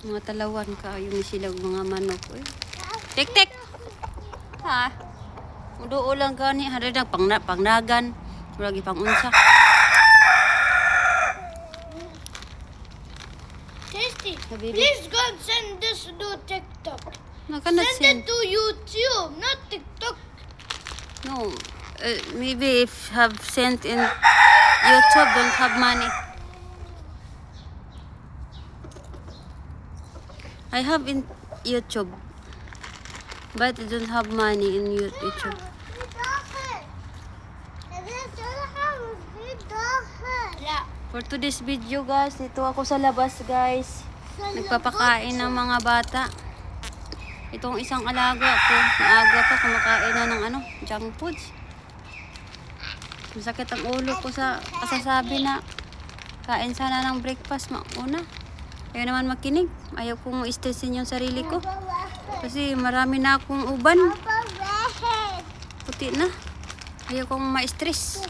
Mga talawan ka, yung silag mga manok. Eh. Tik-tik! Ha? Muduo lang gani, hari na pangnagan. Lagi pangunsa. Tasty. Habibi. Please God send this to TikTok. Cannot Send it to YouTube, not TikTok. No, maybe if have sent in YouTube, don't have money. I have in YouTube, but I don't have money in YouTube. For today's video guys, dito ako sa labas guys. Nagpapakain ng mga bata. Itong isang alaga ko, maaga pa kumakain na ng junk foods. Masakit ang ulo ko sa kasasabi na kain sana ng breakfast mauna. Ayaw naman makinig. Ayaw kong stressin yung sarili ko. Kasi marami na akong uban. Puti na. Ayaw kong ma-stress.